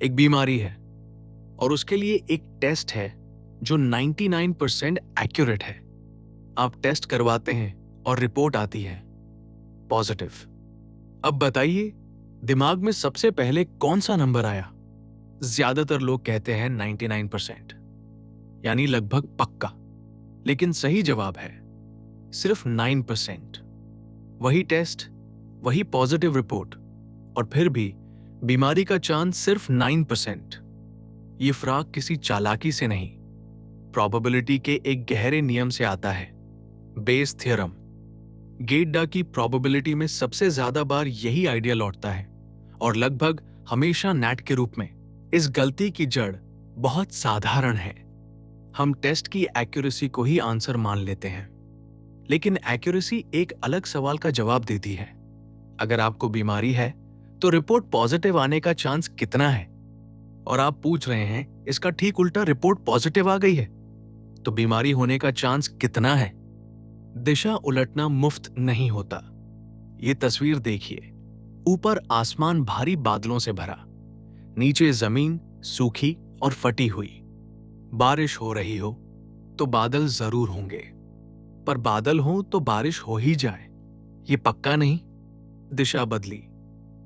एक बीमारी है और उसके लिए एक टेस्ट है जो 99% एक्यूरेट है। आप टेस्ट करवाते हैं और रिपोर्ट आती है पॉजिटिव। अब बताइए, दिमाग में सबसे पहले कौन सा नंबर आया? ज्यादातर लोग कहते हैं 99%, यानी लगभग पक्का। लेकिन सही जवाब है सिर्फ 9%। वही टेस्ट, वही पॉजिटिव रिपोर्ट, और फिर भी बीमारी का चांस सिर्फ 9%। ये फर्क किसी चालाकी से नहीं, प्रोबेबिलिटी के एक गहरे नियम से आता है, बेस थ्योरम। गेट-डा की प्रोबेबिलिटी में सबसे ज्यादा बार यही आइडिया लौटता है, और लगभग हमेशा नेट के रूप में। इस गलती की जड़ बहुत साधारण है। हम टेस्ट की एक्यूरेसी को ही आंसर मान लेते हैं, लेकिन एक्यूरेसी एक अलग सवाल का जवाब देती है। अगर आपको बीमारी है तो रिपोर्ट पॉजिटिव आने का चांस कितना है? और आप पूछ रहे हैं इसका ठीक उल्टा, रिपोर्ट पॉजिटिव आ गई है तो बीमारी होने का चांस कितना है? दिशा उलटना मुफ्त नहीं होता। ये तस्वीर देखिए, ऊपर आसमान भारी बादलों से भरा, नीचे जमीन सूखी और फटी हुई। बारिश हो रही हो तो बादल जरूर होंगे, पर बादल हो तो बारिश हो ही जाए ये पक्का नहीं। दिशा बदली,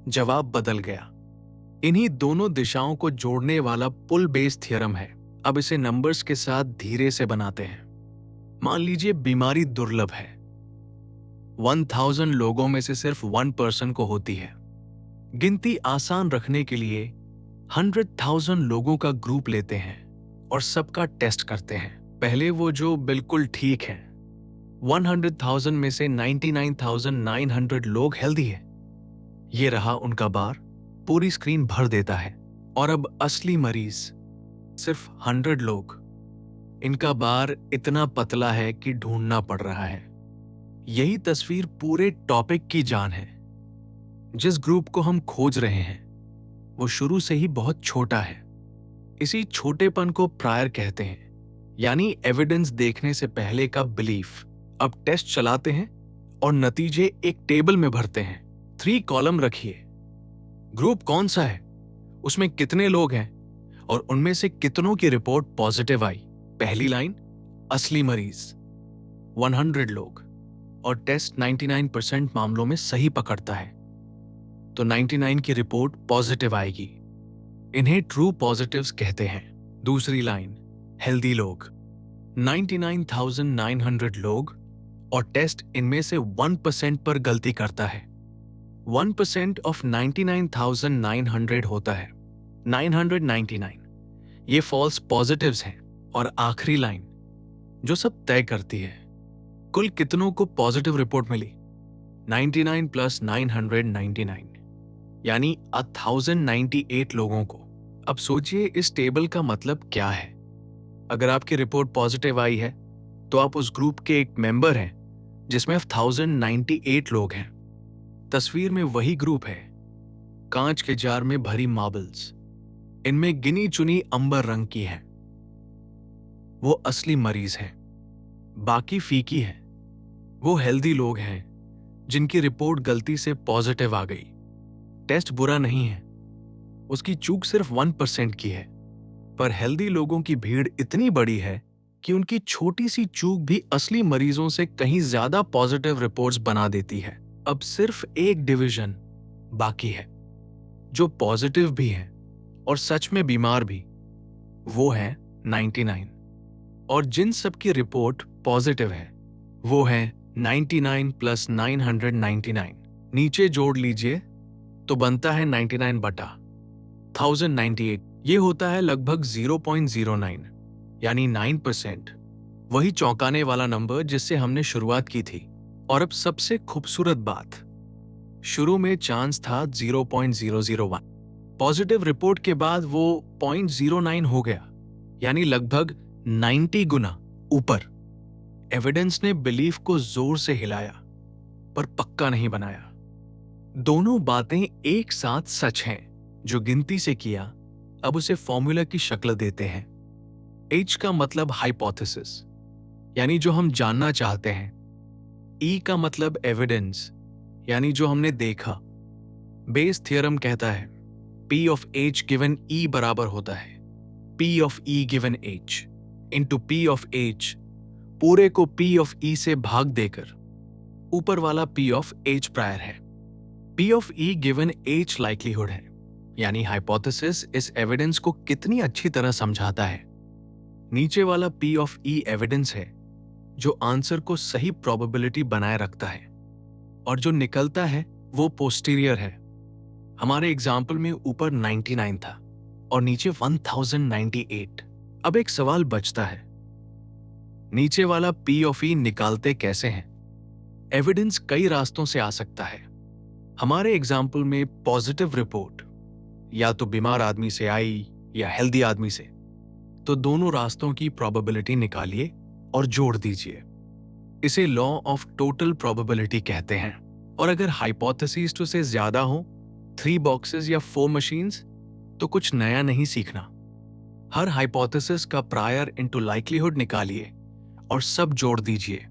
जवाब बदल गया। इन्हीं दोनों दिशाओं को जोड़ने वाला पुल बेस थ्योरम है। अब इसे नंबर्स के साथ धीरे से बनाते हैं। मान लीजिए बीमारी दुर्लभ है, 1000 लोगों में से सिर्फ 1% को होती है। गिनती आसान रखने के लिए 100,000 लोगों का ग्रुप लेते हैं और सबका टेस्ट करते हैं। पहले वो जो बिल्कुल ठीक हैं, 100,000 में से 99,900 लोग हेल्दी है। ये रहा उनका बार, पूरी स्क्रीन भर देता है। और अब असली मरीज सिर्फ 100 लोग। इनका बार इतना पतला है कि ढूंढना पड़ रहा है। यही तस्वीर पूरे टॉपिक की जान है। जिस ग्रुप को हम खोज रहे हैं वो शुरू से ही बहुत छोटा है। इसी छोटेपन को प्रायर कहते हैं, यानी एविडेंस देखने से पहले का बिलीफ। अब टेस्ट चलाते हैं और नतीजे एक टेबल में भरते हैं। 3 कॉलम रखिए। ग्रुप कौन सा है, उसमें कितने लोग हैं और उनमें से कितनों की रिपोर्ट पॉजिटिव आई। पहली लाइन, असली मरीज 100 लोग, और टेस्ट 99% मामलों में सही पकड़ता है तो 99 की रिपोर्ट पॉजिटिव आएगी। इन्हें ट्रू पॉजिटिव्स कहते हैं। दूसरी लाइन, हेल्दी लोग 99,900 लोग, और टेस्ट इनमें से 1% पर गलती करता है। 1% ऑफ 99,900 होता है 999। ये फॉल्स पॉजिटिव्स हैं। और आखिरी लाइन जो सब तय करती है, कुल कितनों को पॉजिटिव रिपोर्ट मिली, 99 प्लस 999, यानी 1098 लोगों को। अब सोचिए इस टेबल का मतलब क्या है। अगर आपकी रिपोर्ट पॉजिटिव आई है तो आप उस ग्रुप के एक मेंबर हैं जिसमें 1098 लोग हैं। तस्वीर में वही ग्रुप है, कांच के जार में भरी मार्बल्स। इनमें गिनी चुनी अंबर रंग की है, वो असली मरीज हैं। बाकी फीकी है, वो हेल्दी लोग हैं जिनकी रिपोर्ट गलती से पॉजिटिव आ गई। टेस्ट बुरा नहीं है, उसकी चूक सिर्फ 1% की है, पर हेल्दी लोगों की भीड़ इतनी बड़ी है कि उनकी छोटी सी चूक भी असली मरीजों से कहीं ज्यादा पॉजिटिव रिपोर्ट्स बना देती है। अब सिर्फ एक डिवीजन बाकी है जो पॉजिटिव भी है और सच में बीमार भी, वो है 99। और जिन सब की रिपोर्ट पॉजिटिव है वो है 99 प्लस 999। नीचे जोड़ लीजिए तो बनता है 99 बटा 1098। ये होता है लगभग 0.09, यानी 9%। वही चौंकाने वाला नंबर जिससे हमने शुरुआत की थी। और अब सबसे खूबसूरत बात, शुरू में चांस था 0.001, पॉजिटिव रिपोर्ट के बाद वो 0.09 हो गया, यानी लगभग 90 गुना ऊपर। एविडेंस ने बिलीफ को जोर से हिलाया पर पक्का नहीं बनाया। दोनों बातें एक साथ सच हैं। जो गिनती से किया अब उसे फॉर्मूला की शक्ल देते हैं। H का मतलब हाइपोथेसिस, यानी जो हम जानना चाहते हैं। E का मतलब एविडेंस, यानी जो हमने देखा। बेस थ्योरम कहता है P of H given E बराबर होता है P of E given H into P of H, पूरे को P of E से भाग देकर ऊपर वाला P of H प्रायर है। P of E given H likelihood है, यानी हाइपोथेसिस इस एविडेंस को कितनी अच्छी तरह समझाता है। नीचे वाला P of E एविडेंस है जो आंसर को सही प्रोबेबिलिटी बनाए रखता है, और जो निकलता है वो पोस्टीरियर है। हमारे एग्जाम्पल में ऊपर 99 था और नीचे 1098। अब एक सवाल बचता है, नीचे वाला P of E निकालते कैसे हैं? एविडेंस कई रास्तों से आ सकता है। हमारे एग्जाम्पल में पॉजिटिव रिपोर्ट या तो बीमार आदमी से आई या हेल्दी आदमी से, तो दोनों रास्तों की प्रोबेबिलिटी निकालिए और जोड़ दीजिए। इसे लॉ ऑफ टोटल प्रोबेबिलिटी कहते हैं। और अगर हाइपोथेसिस टू से ज्यादा हो, 3 बॉक्सेस या 4 मशीन्स, तो कुछ नया नहीं सीखना। हर हाइपोथेसिस का प्रायर इनटू लाइक्लीहुड निकालिए और सब जोड़ दीजिए।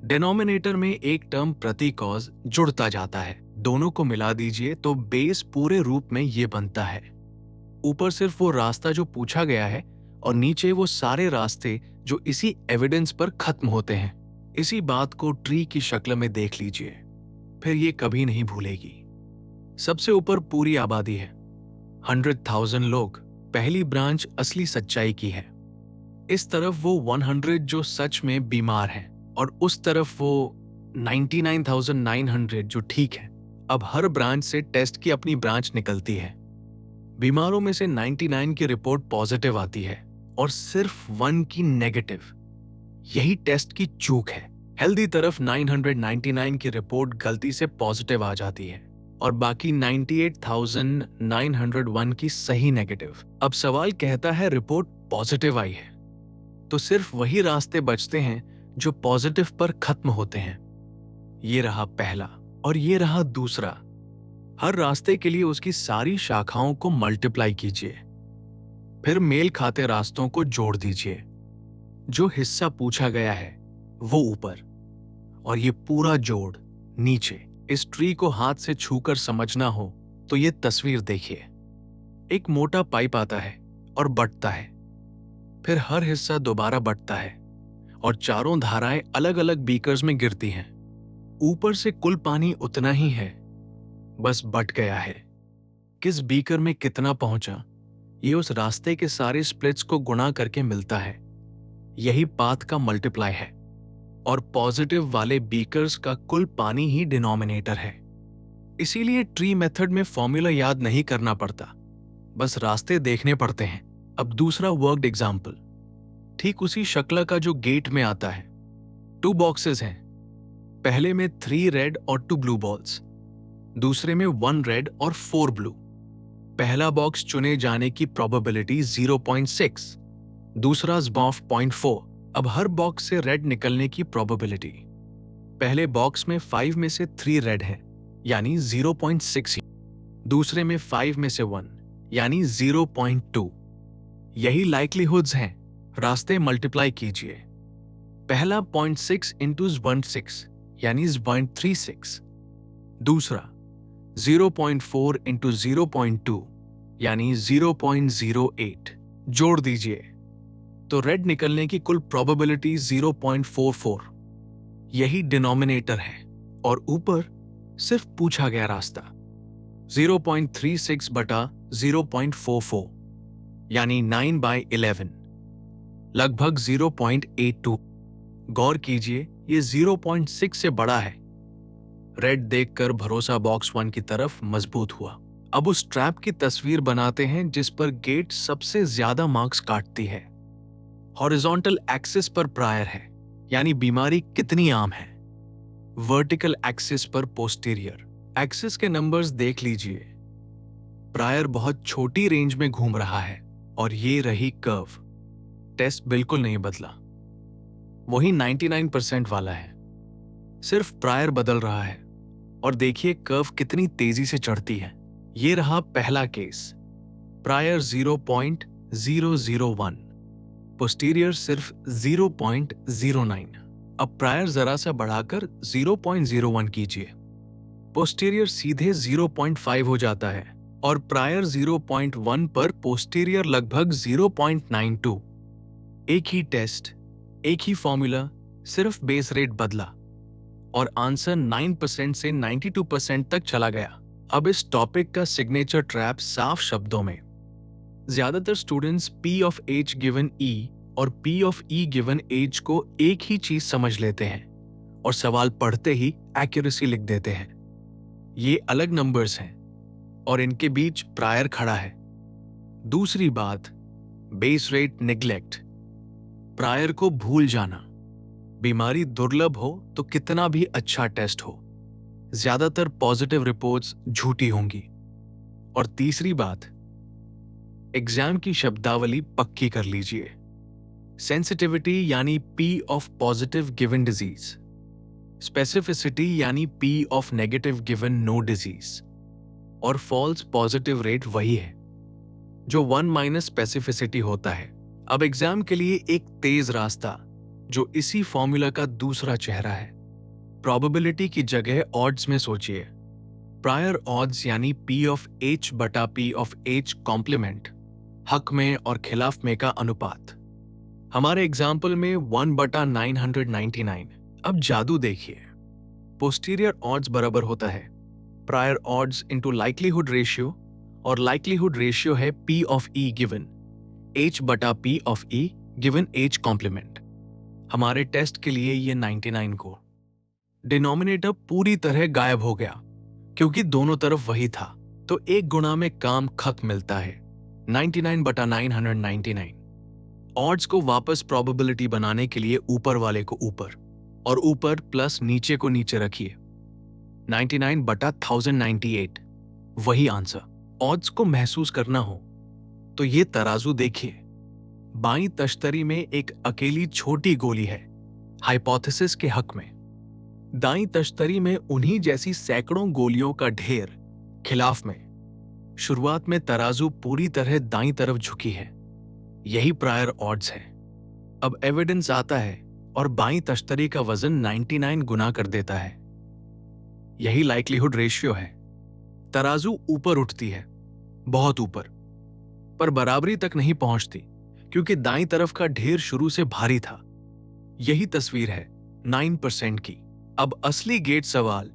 डिनोमिनेटर में एक टर्म प्रति कॉज जुड़ता जाता है, दोनों को मिला दीजिए तो बेस पूरे रूप में ये बनता है। ऊपर सिर्फ वो रास्ता जो पूछा गया है और नीचे वो सारे रास्ते जो इसी एविडेंस पर खत्म होते हैं। इसी बात को ट्री की शक्ल में देख लीजिए, फिर ये कभी नहीं भूलेगी। सबसे ऊपर पूरी आबादी है, 100,000 लोग। पहली ब्रांच असली सच्चाई की है। इस तरफ वो 100 जो सच में बीमार हैं और उस तरफ वो 99,900 जो ठीक है। अब हर ब्रांच से टेस्ट की अपनी ब्रांच निकलती है। बीमारों में से 99 की रिपोर्ट पॉजिटिव आती है और सिर्फ 1 की नेगेटिव। यही टेस्ट की चूक है। हेल्दी तरफ 999 की रिपोर्ट गलती से पॉजिटिव आ जाती है और बाकी 98,901 की सही नेगेटिव। अब सवाल कहता है रिपोर्ट पॉजिटिव आई है, तो सिर्फ वही रास्ते बचते हैं जो पॉजिटिव पर खत्म होते हैं। ये रहा पहला और ये रहा दूसरा। हर रास्ते के लिए उसकी सारी शाखाओं को मल्टीप्लाई कीजिए, फिर मेल खाते रास्तों को जोड़ दीजिए। जो हिस्सा पूछा गया है वो ऊपर और ये पूरा जोड़ नीचे। इस ट्री को हाथ से छूकर समझना हो तो ये तस्वीर देखिए। एक मोटा पाइप आता है और बंटता है, फिर हर हिस्सा दोबारा बंटता है और चारों धाराएं अलग अलग बीकर्स में गिरती हैं। ऊपर से कुल पानी उतना ही है, बस बट गया है। किस बीकर में कितना पहुंचा, ये उस रास्ते के सारे स्प्लिट्स को गुणा करके मिलता है। यही पाथ का मल्टीप्लाई है और पॉजिटिव वाले बीकर्स का कुल पानी ही डिनोमिनेटर है। इसीलिए ट्री मेथड में फॉर्मूला याद नहीं करना पड़ता, बस रास्ते देखने पड़ते हैं। अब दूसरा वर्कड एग्जाम्पल ठीक उसी शक्ल का जो गेट में आता है। 2 बॉक्सेस हैं, पहले में 3 रेड और 2 ब्लू बॉल्स, दूसरे में 1 रेड और 4 ब्लू। पहला बॉक्स चुने जाने की प्रोबेबिलिटी 0.6, दूसरा 0.4। अब हर बॉक्स से रेड निकलने की प्रोबेबिलिटी, पहले बॉक्स में 5 में से 3 रेड है यानी 0.6, दूसरे में 5 में से 1 यानी 0.2। यही लाइक्लीहुड्स हैं। रास्ते मल्टीप्लाई कीजिए। पहला 0.6 इंटू 0.6 यानी 0.36, दूसरा 0.4 इंटू 0.2 यानी 0.08। जोड़ दीजिए तो रेड निकलने की कुल प्रोबेबिलिटी 0.44। यही डिनोमिनेटर है और ऊपर सिर्फ पूछा गया रास्ता 0.36 बटा 0.44 यानी 9/11, लगभग 0.82। गौर कीजिए ये 0.6 से बड़ा है। रेड देखकर भरोसा बॉक्स 1 की तरफ मजबूत हुआ। अब उस ट्रैप की तस्वीर बनाते हैं जिस पर गेट सबसे ज्यादा मार्क्स काटती है। हॉरिजॉन्टल एक्सिस पर प्रायर है, यानी बीमारी कितनी आम है। वर्टिकल एक्सिस पर पोस्टीरियर। एक्सिस के नंबर्स देख लीजिए। प्रायर बहुत छोटी रेंज में घूम रहा है और ये रही कर्व। टेस्ट बिल्कुल नहीं बदला, वही 99% वाला है, सिर्फ प्रायर बदल रहा है। और देखिए कर्व कितनी तेजी से चढ़ती है। ये रहा पहला केस, प्रायर 0.001, पोस्टीरियर सिर्फ 0.09। अब प्रायर जरा सा बढ़ाकर 0.01 कीजिए, पोस्टीरियर सीधे 0.5 हो जाता है और प्रायर 0.1 पर पोस्टीरियर लगभग 0.92। एक ही टेस्ट, एक ही फॉर्मूला, सिर्फ बेस रेट बदला और आंसर 9% से 92% तक चला गया। अब इस टॉपिक का सिग्नेचर ट्रैप साफ शब्दों में, ज्यादातर students P of H given E और P of E given H को एक ही चीज समझ लेते हैं और सवाल पढ़ते ही एक्यूरेसी लिख देते हैं। ये अलग नंबर्स हैं और इनके बीच प्रायर खड़ा है। दूसरी बात, बेस रेट निग्लेक्ट, प्रायर को भूल जाना। बीमारी दुर्लभ हो तो कितना भी अच्छा टेस्ट हो, ज्यादातर पॉजिटिव रिपोर्ट्स झूठी होंगी। और तीसरी बात, एग्जाम की शब्दावली पक्की कर लीजिए। सेंसिटिविटी यानी P of positive given disease, specificity यानी P of negative given no disease, और फॉल्स पॉजिटिव रेट वही है जो 1 माइनस स्पेसिफिसिटी होता है। अब एग्जाम के लिए एक तेज रास्ता जो इसी फॉर्मूला का दूसरा चेहरा है। प्रोबेबिलिटी की जगह ऑड्स में सोचिए। प्रायर ऑड्स यानी P ऑफ H बटा P ऑफ H कॉम्प्लीमेंट, हक में और खिलाफ में का अनुपात। हमारे एग्जाम्पल में 1 बटा 999। अब जादू देखिए। पोस्टीरियर ऑड्स बराबर होता है prior odds into likelihood ratio, और लाइक्लीहुड रेशियो है P of E given H बटा P of E given H complement. हमारे टेस्ट के लिए ये 99 को डिनोमिनेटर पूरी तरह गायब हो गया क्योंकि दोनों तरफ वही था, तो एक गुणा में काम खत्म मिलता है 99 बटा 999। ऑड्स को वापस प्रोबेबिलिटी बनाने के लिए ऊपर वाले को ऊपर और ऊपर प्लस नीचे को नीचे रखिए। 99 बटा 1098 वही आंसर। ऑड्स को महसूस करना हो तो ये तराजू देखिए। बाईं तश्तरी में एक अकेली छोटी गोली है हाइपोथेसिस के हक में, दाईं तश्तरी में उन्हीं जैसी सैकड़ों गोलियों का ढेर खिलाफ में। शुरुआत में तराजू पूरी तरह दाईं तरफ झुकी है, यही प्रायर ऑड्स है। अब एविडेंस आता है और बाईं तश्तरी का वजन 99 गुना कर देता है, यही लाइक्लीहुड रेशियो है। तराजू ऊपर उठती है, बहुत ऊपर, पर बराबरी तक नहीं पहुंचती क्योंकि दाईं तरफ का ढेर शुरू से भारी था। यही तस्वीर है 9% की। अब असली गेट सवाल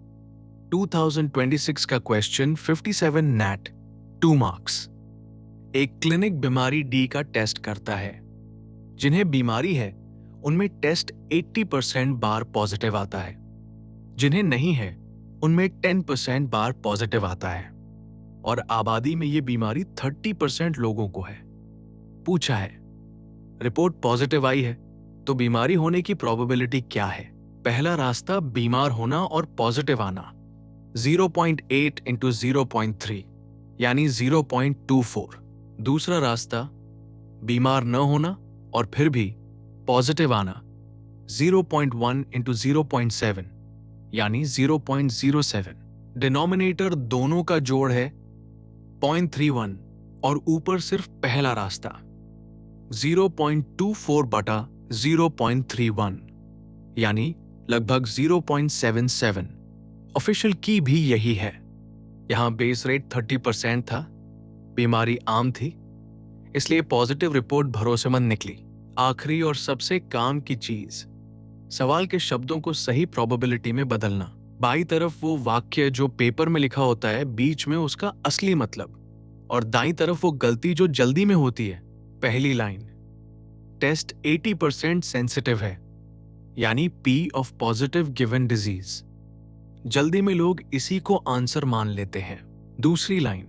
2026 का क्वेश्चन 57 नैट 2 मार्क्स। एक क्लिनिक बीमारी डी का टेस्ट करता है। जिन्हें बीमारी है उनमें टेस्ट 80% बार पॉजिटिव आता है, जिन्हें नहीं है उनमें 10% बार पॉजिटिव आता है, और आबादी में ये बीमारी 30% लोगों को है। पूछा है रिपोर्ट पॉजिटिव आई है तो बीमारी होने की प्रोबेबिलिटी क्या है? पहला रास्ता बीमार होना और पॉजिटिव आना 0.8 इंटू 0.3 यानी 0.24। दूसरा रास्ता बीमार न होना और फिर भी पॉजिटिव आना 0.1 इंटू 0.7 यानी 0.07। डिनोमिनेटर दोनों का जोड़ है 0.31 और ऊपर सिर्फ पहला रास्ता 0.24 बटा 0.31 यानी लगभग 0.77। ऑफिशियल की भी यही है। यहां बेस रेट 30% था, बीमारी आम थी, इसलिए पॉजिटिव रिपोर्ट भरोसेमंद निकली। आखिरी और सबसे काम की चीज, सवाल के शब्दों को सही प्रोबेबिलिटी में बदलना। बाईं तरफ वो वाक्य जो पेपर में लिखा होता है, बीच में उसका असली मतलब, और दाईं तरफ वो गलती जो जल्दी में होती है। पहली लाइन, टेस्ट 80% सेंसिटिव है यानी P of positive given disease. जल्दी में लोग इसी को आंसर मान लेते हैं। दूसरी लाइन,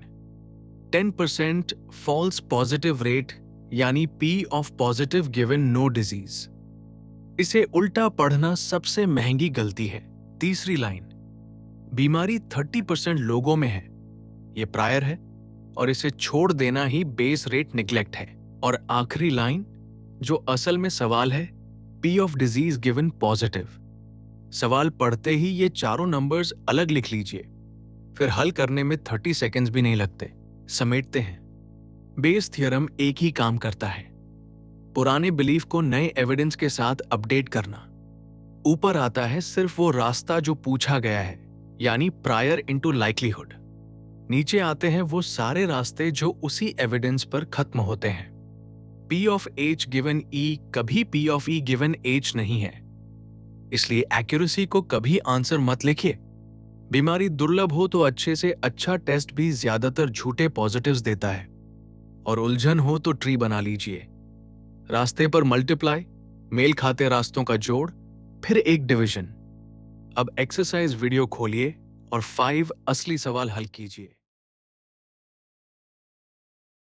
10% फॉल्स पॉजिटिव रेट यानी P of positive given no disease. इसे उल्टा पढ़ना सबसे महंगी गलती है। तीसरी लाइन, बीमारी 30% लोगों में है, ये प्रायर है और इसे छोड़ देना ही बेस रेट निग्लेक्ट है। और आखिरी लाइन जो असल में सवाल है, P of disease given positive. सवाल पढ़ते ही ये चारों नंबर्स अलग लिख लीजिए, फिर हल करने में 30 सेकंड्स भी नहीं लगते। समेटते हैं, बेस थ्योरम एक ही काम करता है, पुराने बिलीफ को नए एविडेंस के साथ अपडेट करना। ऊपर आता है सिर्फ वो रास्ता जो पूछा गया है, यानी प्रायर इनटू लाइक्लीहुड। नीचे आते हैं वो सारे रास्ते जो उसी एविडेंस पर खत्म होते हैं। P of H given E कभी P of E given H नहीं है, इसलिए एक्यूरेसी को कभी आंसर मत लिखिए। बीमारी दुर्लभ हो तो अच्छे से अच्छा टेस्ट भी ज्यादातर झूठे पॉजिटिव्स देता है, और उलझन हो तो ट्री बना लीजिए। रास्ते पर मल्टीप्लाई, मेल खाते रास्तों का जोड़, फिर एक डिवीजन। अब एक्सरसाइज वीडियो खोलिए और 5 असली सवाल हल कीजिए।